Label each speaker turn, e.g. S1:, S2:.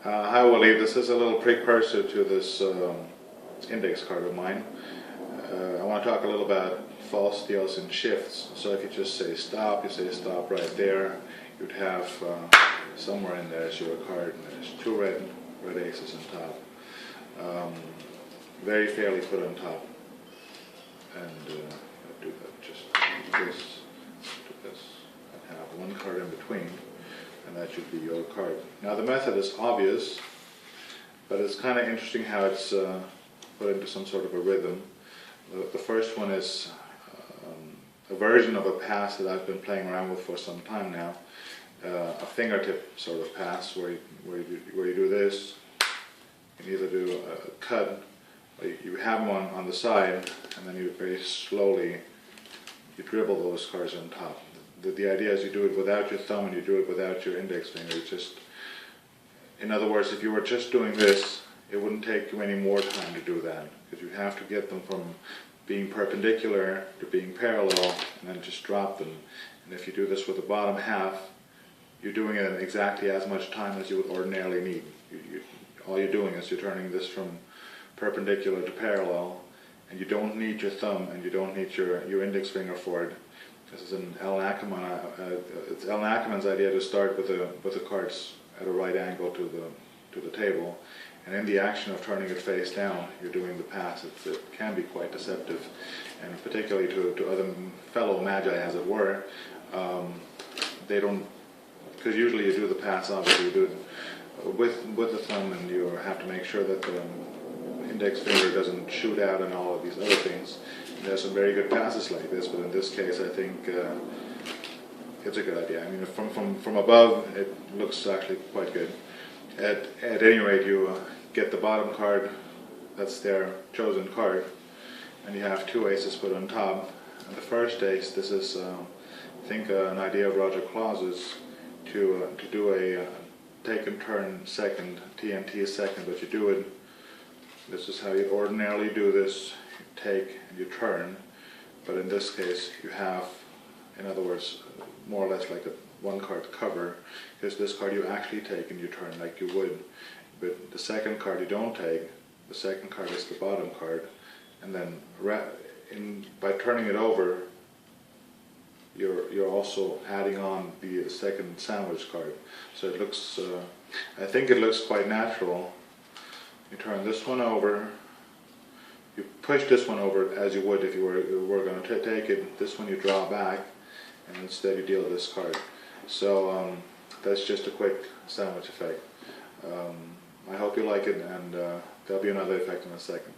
S1: Hi Willie, this is a little precursor to this index card of mine. I want to talk a little about false deals and shifts. So if you just say stop, you say stop right there, you'd have somewhere in there is your card, and there's two red aces on top. Very fairly put on top. And do that, just do this, and have one card in between. And that should be your card. Now the method is obvious, but it's kind of interesting how it's put into some sort of a rhythm. The first one is a version of a pass that I've been playing around with for some time now. A fingertip sort of pass where you do this. You can either do a cut, or you have them on the side, and then you very slowly you dribble those cards on top. The idea is you do it without your thumb and you do it without your index finger. It's just, in other words, if you were just doing this, it wouldn't take you any more time to do that, because you have to get them from being perpendicular to being parallel and then just drop them. And if you do this with the bottom half, you're doing it in exactly as much time as you would ordinarily need. All you're doing is you're turning this from perpendicular to parallel, and you don't need your thumb and you don't need your index finger for it. This is an Alan Ackerman. It's Alan Ackerman's idea to start with the cards at a right angle to the table, and in the action of turning it face down, you're doing the pass. It can be quite deceptive, and particularly to other fellow magi, as it were. They don't, because usually you do the pass. Obviously, you do it with the thumb, and you have to make sure that the index finger doesn't shoot out and all of these other things. There's some very good passes like this, but in this case I think it's a good idea. I mean, from above it looks actually quite good. At any rate, you get the bottom card, that's their chosen card, and you have two aces put on top. And the first ace, this is I think an idea of Roger Claus's to do a take and turn second, TNT second, but you do it, this is how you ordinarily do this. Take and you turn, but in this case you have, in other words, more or less like a one card cover, because this card you actually take and you turn like you would, but the second card you don't take. The second card is the bottom card, and then by turning it over you're also adding on the second sandwich card, so it looks I think it looks quite natural. You turn this one over, you push this one over as you would if you were going to take it. This one you draw back, and instead you deal this card. So that's just a quick sandwich effect. I hope you like it, and there'll be another effect in a second.